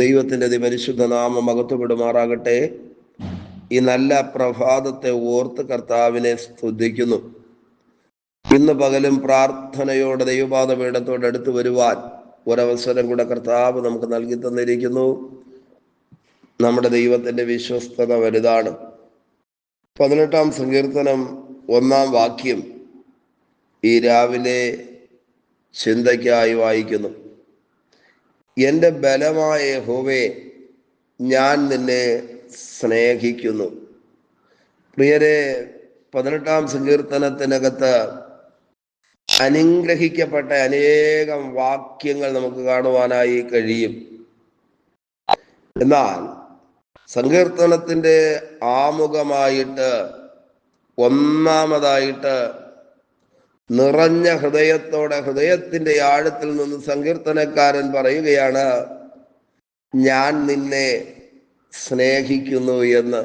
ദൈവത്തിൻ്റെ അതിപരിശുദ്ധ നാമം മഹത്വപ്പെടുമാറാകട്ടെ. ഈ നല്ല പ്രഭാതത്തെ ഓർത്ത് കർത്താവിനെ സ്തുതിക്കുന്നു. ഇന്ന് പകലും പ്രാർത്ഥനയോടെ ദൈവപാദപീഠത്തോട് അടുത്ത് വരുവാൻ ഒരവസരം കൂടെ കർത്താവ് നമുക്ക് നൽകി തന്നിരിക്കുന്നു. നമ്മുടെ ദൈവത്തിൻ്റെ വിശ്വസ്തത വലുതാണ്. 18-ാം സങ്കീർത്തനം 1-ാം വാക്യം ഈ രാവിലെ ചിന്തയ്ക്കായി വായിക്കുന്നു. എൻ്റെ ബലമായ യഹോവേ, ഞാൻ നിന്നെ സ്നേഹിക്കുന്നു. പ്രിയരെ, 18-ാം സങ്കീർത്തനത്തിനകത്ത് അനുഗ്രഹിക്കപ്പെട്ട അനേകം വാക്യങ്ങൾ നമുക്ക് കാണുവാനായി കഴിയും. എന്നാൽ സങ്കീർത്തനത്തിൻ്റെ ആമുഖമായിട്ട് ഒന്നാമതായിട്ട് നിറഞ്ഞ ഹൃദയത്തോടെ ഹൃദയത്തിൻ്റെ ആഴത്തിൽ നിന്ന് സങ്കീർത്തനക്കാരൻ പറയുകയാണ്, ഞാൻ നിന്നെ സ്നേഹിക്കുന്നു എന്ന്.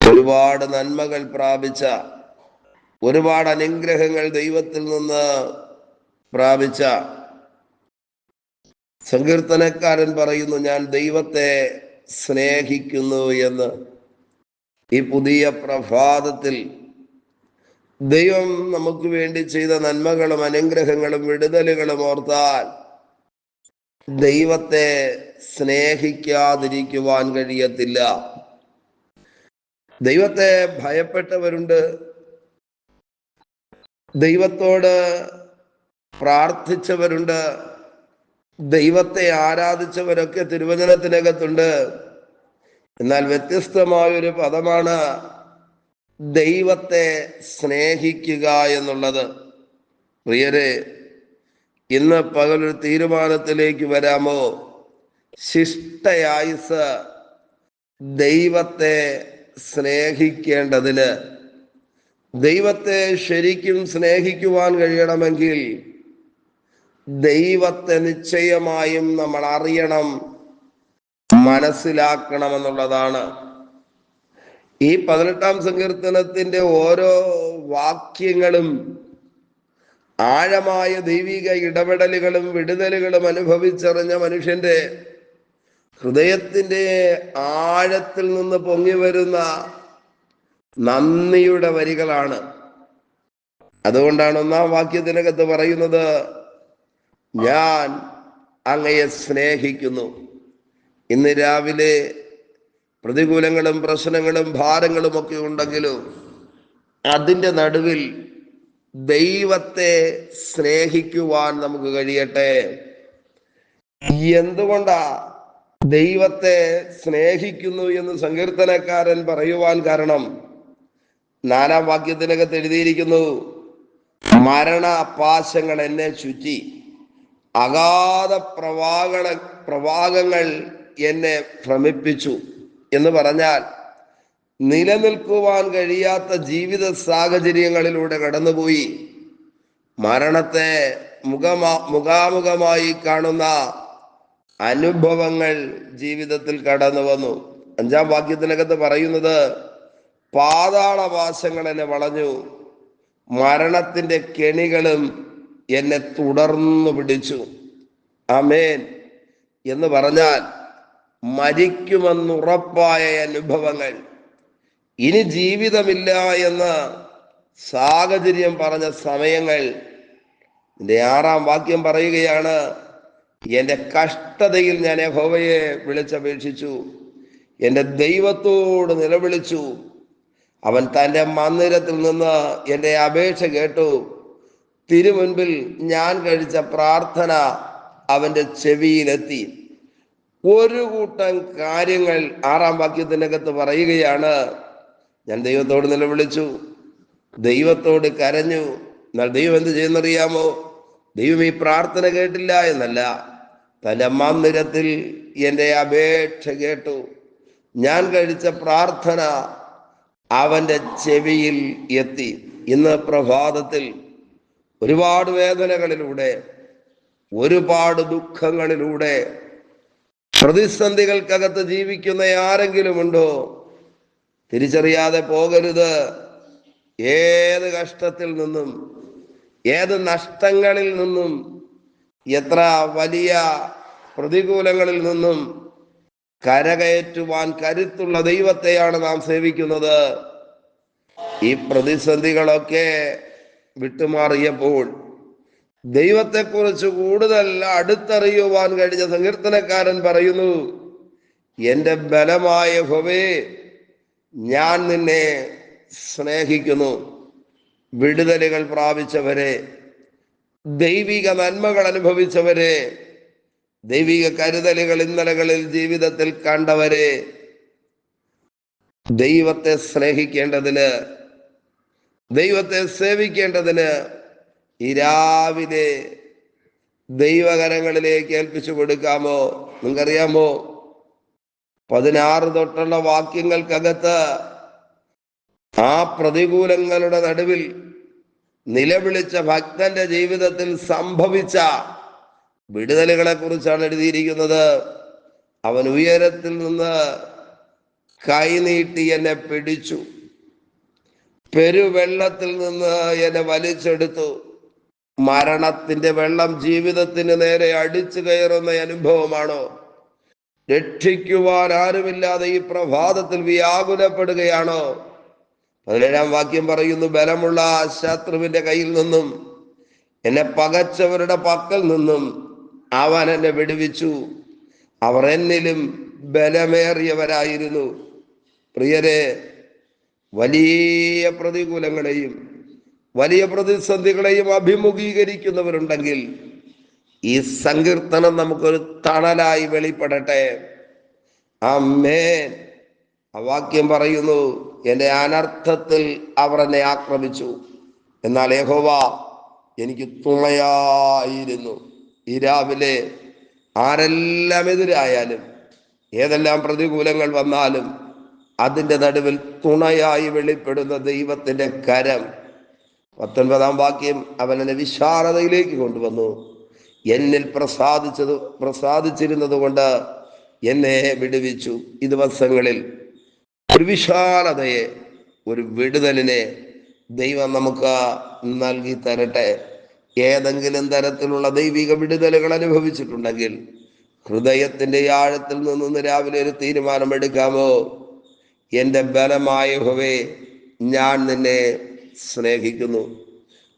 ഒരുപാട് നന്മകൾ പ്രാപിച്ച, ഒരുപാട് അനുഗ്രഹങ്ങൾ ദൈവത്തിൽ നിന്ന് പ്രാപിച്ച സങ്കീർത്തനക്കാരൻ പറയുന്നു, ഞാൻ ദൈവത്തെ സ്നേഹിക്കുന്നു എന്ന്. ഈ പുതിയ പ്രഭാതത്തിൽ ദൈവം നമുക്ക് വേണ്ടി ചെയ്ത നന്മകളും അനുഗ്രഹങ്ങളും വിടുതലുകളും ഓർത്താൽ ദൈവത്തെ സ്നേഹിക്കാതിരിക്കുവാൻ കഴിയത്തില്ല. ദൈവത്തെ ഭയപ്പെട്ടവരുണ്ട്, ദൈവത്തോട് പ്രാർത്ഥിച്ചവരുണ്ട്, ദൈവത്തെ ആരാധിച്ചവരൊക്കെ തിരുവചനത്തിനകത്തുണ്ട്. എന്നാൽ വ്യത്യസ്തമായൊരു പദമാണ് ദൈവത്തെ സ്നേഹിക്കുക എന്നുള്ളത്. പ്രിയരെ, ഇന്ന് പകലൊരു തീരുമാനത്തിലേക്ക് വരാമോ? ശിഷ്ടയായുസ് ദൈവത്തെ സ്നേഹിക്കേണ്ടതിന്, ദൈവത്തെ ശരിക്കും സ്നേഹിക്കുവാൻ കഴിയണമെങ്കിൽ ദൈവത്തെ നിശ്ചയമായും നമ്മൾ അറിയണം, മനസ്സിലാക്കണമെന്നുള്ളതാണ്. ഈ 18-ാം സങ്കീർത്തനത്തിന്റെ ഓരോ വാക്യങ്ങളും ആഴമായ ദൈവിക ഇടപെടലുകളും വിടുതലുകളും അനുഭവിച്ചറിഞ്ഞ മനുഷ്യന്റെ ഹൃദയത്തിന്റെ ആഴത്തിൽ നിന്ന് പൊങ്ങി വരുന്ന നന്ദിയുടെ വരികളാണ്. അതുകൊണ്ടാണ് 1-ാം വാക്യത്തിനകത്ത് പറയുന്നത്, ഞാൻ അങ്ങയെ സ്നേഹിക്കുന്നു. ഇന്ന് രാവിലെ പ്രതികൂലങ്ങളും പ്രശ്നങ്ങളും ഭാരങ്ങളും ഒക്കെ ഉണ്ടെങ്കിലും അതിൻ്റെ നടുവിൽ ദൈവത്തെ സ്നേഹിക്കുവാൻ നമുക്ക് കഴിയട്ടെ. എന്തുകൊണ്ടാ ദൈവത്തെ സ്നേഹിക്കുന്നു എന്ന് സങ്കീർത്തനക്കാരൻ പറയുവാൻ കാരണം? 4-ാം വാക്യത്തിനകത്ത് എഴുതിയിരിക്കുന്നു, മരണപാശങ്ങൾ എന്നെ ചുറ്റി, അഗാധ പ്രവാഹങ്ങൾ എന്നെ ഭ്രമിപ്പിച്ചു എന്ന് പറഞ്ഞാൽ നിലനിൽക്കുവാൻ കഴിയാത്ത ജീവിത സാഹചര്യങ്ങളിലൂടെ കടന്നുപോയി മരണത്തെ മുഖാമുഖമായി കാണുന്ന അനുഭവങ്ങൾ ജീവിതത്തിൽ കടന്നു വന്നു. 5-ാം വാക്യത്തിനകത്ത് പറയുന്നത്, പാതാളവാസങ്ങൾ എന്നെ വളഞ്ഞു, മരണത്തിന്റെ കെണികളും എന്നെ തുടർന്നു പിടിച്ചു. ആമേൻ. എന്ന് പറഞ്ഞാൽ മരിക്കുമെന്നുറപ്പായ അനുഭവങ്ങൾ, ഇനി ജീവിതമില്ല എന്ന് സാഹചര്യം പറഞ്ഞ സമയങ്ങൾ. 6-ാം വാക്യം പറയുകയാണ്, എൻ്റെ കഷ്ടതയിൽ ഞാൻ യഹോവയെ വിളിച്ചപേക്ഷിച്ചു, എൻ്റെ ദൈവത്തോട് നിലവിളിച്ചു. അവൻ തൻ്റെ മന്ദിരത്തിൽ നിന്ന് എൻ്റെ അപേക്ഷ കേട്ടു. തിരുമുൻപിൽ ഞാൻ കഴിച്ച പ്രാർത്ഥന അവൻ്റെ ചെവിയിലെത്തി. ഒരു കൂട്ടം കാര്യങ്ങൾ 6-ാം വാക്യത്തിനകത്ത് പറയുകയാണ്, ഞാൻ ദൈവത്തോട് നിലവിളിച്ചു, ദൈവത്തോട് കരഞ്ഞു. എന്നാൽ ദൈവം എന്ത് ചെയ്യുന്നറിയാമോ? ദൈവം ഈ പ്രാർത്ഥന കേട്ടില്ല എന്നല്ല, തൻ്റെ മന്ദിരത്തിൽ എൻ്റെ അപേക്ഷ കേട്ടു. ഞാൻ കഴിച്ച പ്രാർത്ഥന അവൻ്റെ ചെവിയിൽ എത്തി. ഇന്ന് പ്രഭാതത്തിൽ ഒരുപാട് വേദനകളിലൂടെ, ഒരുപാട് ദുഃഖങ്ങളിലൂടെ, പ്രതിസന്ധികൾക്കകത്ത് ജീവിക്കുന്ന ആരെങ്കിലും ഉണ്ടോ? തിരിച്ചറിയാതെ പോകരുത്. ഏത് കഷ്ടത്തിൽ നിന്നും, ഏത് നഷ്ടങ്ങളിൽ നിന്നും, എത്ര വലിയ പ്രതികൂലങ്ങളിൽ നിന്നും കരകയറ്റുവാൻ കരുത്തുള്ള ദൈവത്തെയാണ് നാം സേവിക്കുന്നത്. ഈ പ്രതിസന്ധികളൊക്കെ വിട്ടുമാറിയപ്പോൾ ദൈവത്തെക്കുറിച്ച് കൂടുതൽ അടുത്തറിയുവാൻ കഴിഞ്ഞ സങ്കീർത്തനക്കാരൻ പറയുന്നു, എൻ്റെ ബലമായ യഹോവേ, ഞാൻ നിന്നെ സ്നേഹിക്കുന്നു. വിടുതലുകൾ പ്രാപിച്ചവരെ, ദൈവിക നന്മകൾ അനുഭവിച്ചവരെ, ദൈവിക കരുതലുകൾ ഇന്നലകളിൽ ജീവിതത്തിൽ കണ്ടവരെ, ദൈവത്തെ സ്നേഹിക്കേണ്ടതിന്, ദൈവത്തെ സേവിക്കേണ്ടതിന് ഈ രാവിലെ ദൈവകരങ്ങളിലേക്ക് ഏൽപ്പിച്ചു കൊടുക്കാമോ? നിങ്ങൾക്കറിയാമോ, 16 തൊട്ടുള്ള വാക്യങ്ങൾക്കകത്ത് ആ പ്രതികൂലങ്ങളുടെ നടുവിൽ നിലവിളിച്ച ഭക്തന്റെ ജീവിതത്തിൽ സംഭവിച്ച വിടുതലുകളെ കുറിച്ചാണ് എഴുതിയിരിക്കുന്നത്. അവൻ ഉയരത്തിൽ നിന്ന് കൈനീട്ടി എന്നെ പിടിച്ചു, പെരുവെള്ളത്തിൽ നിന്ന് എന്നെ വലിച്ചെടുത്തു. മരണത്തിന്റെ വെള്ളം ജീവിതത്തിന് നേരെ അടിച്ചു കയറുന്ന അനുഭവമാണോ? രക്ഷിക്കുവാൻ ആരുമില്ലാതെ ഈ പ്രഭാതത്തിൽ വ്യാകുലപ്പെടുകയാണോ? 17-ാം വാക്യം പറയുന്നു, ബലമുള്ള ശത്രുവിന്റെ കയ്യിൽ നിന്നും, എന്നെ പകച്ചവരുടെ പക്കൽ നിന്നും അവൻ എന്നെ വിടുവിച്ചു. അവർ എന്നിലും ബലമേറിയവരായിരുന്നു. പ്രിയരെ, വലിയ പ്രതികൂലങ്ങളെയും വലിയ പ്രതിസന്ധികളെയും അഭിമുഖീകരിക്കുന്നവരുണ്ടെങ്കിൽ ഈ സങ്കീർത്തനം നമുക്കൊരു തണലായി വെളിപ്പെടട്ടെ. ആമേൻ. ആ വാക്യം പറയുന്നു, എൻ്റെ അനർത്ഥത്തിൽ അവർ എന്നെ ആക്രമിച്ചു, എന്നാൽ യഹോവ എനിക്ക് തുണയായിരുന്നു. ഈ രാവിലെ ആരെല്ലാം എതിരായാലും ഏതെല്ലാം പ്രതികൂലങ്ങൾ വന്നാലും അതിൻ്റെ നടുവിൽ തുണയായി വെളിപ്പെടുന്ന ദൈവത്തിൻ്റെ കരം. 19-ാം വാക്യം, അവൻ എന്നെ വിശാലതയിലേക്ക് കൊണ്ടുവന്നു, എന്നിൽ പ്രസാദിച്ചിരുന്നത് കൊണ്ട് എന്നെ വിടുവിച്ചു. ഈ ദിവസങ്ങളിൽ ഒരു വിശാലതയെ, ഒരു വിടുതലിനെ ദൈവം നമുക്ക് നൽകി തരട്ടെ. ഏതെങ്കിലും തരത്തിലുള്ള ദൈവിക വിടുതലുകൾ അനുഭവിച്ചിട്ടുണ്ടെങ്കിൽ ഹൃദയത്തിന്റെ ആഴത്തിൽ നിന്ന് രാവിലെ ഒരു തീരുമാനമെടുക്കാമോ? എൻ്റെ ബലമായ യഹോവേ, ഞാൻ നിന്നെ സ്നേഹിക്കുന്നു.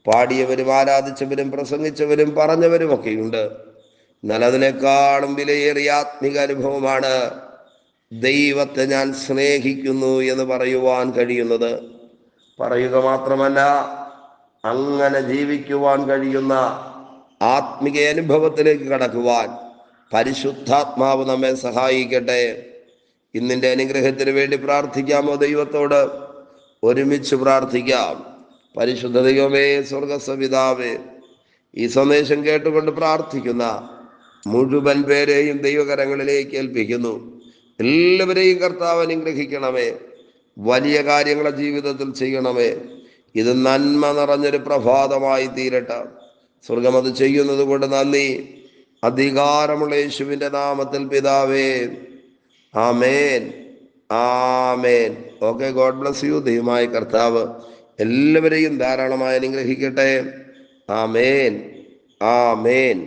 പാടിയവരും ആരാധിച്ചവരും പ്രസംഗിച്ചവരും പറഞ്ഞവരും ഒക്കെയുണ്ട്. എന്നാൽ അതിനേക്കാളും വിലയേറിയ ആത്മിക അനുഭവമാണ് ദൈവത്തെ ഞാൻ സ്നേഹിക്കുന്നു എന്ന് പറയുവാൻ കഴിയുന്നത്. പറയുക മാത്രമല്ല, അങ്ങനെ ജീവിക്കുവാൻ കഴിയുന്ന ആത്മിക അനുഭവത്തിലേക്ക് കടക്കുവാൻ പരിശുദ്ധാത്മാവ് നമ്മെ സഹായിക്കട്ടെ. ഇന്നിൻ്റെ അനുഗ്രഹത്തിന് വേണ്ടി പ്രാർത്ഥിക്കാമോ? ദൈവത്തോട് ഒരുമിച്ച് പ്രാർത്ഥിക്കാം. പരിശുദ്ധ ദൈവമേ, സ്വർഗസ്വപിതാവേ, ഈ സന്ദേശം കേട്ടുകൊണ്ട് പ്രാർത്ഥിക്കുന്ന മുഴുവൻ പേരെയും ദൈവകരങ്ങളിലേക്ക് ഏൽപ്പിക്കുന്നു. എല്ലാവരെയും കർത്താവ് അനുഗ്രഹിക്കണമേ. വലിയ കാര്യങ്ങളെ ജീവിതത്തിൽ ചെയ്യണമേ. ഇത് നന്മ നിറഞ്ഞൊരു പ്രഭാതമായി തീരട്ടെ. സ്വർഗം അത് ചെയ്യുന്നത് കൊണ്ട് നന്ദി. അധികാരമുള്ള യേശുവിൻ്റെ നാമത്തിൽ പിതാവേ, ആമേൻ, ആമേൻ. Okay, God bless you. ദൈവമായ കർത്താവ് എല്ലാവരെയും ധാരാളമായി അനുഗ്രഹിക്കട്ടെ. ആമേൻ, ആമേൻ.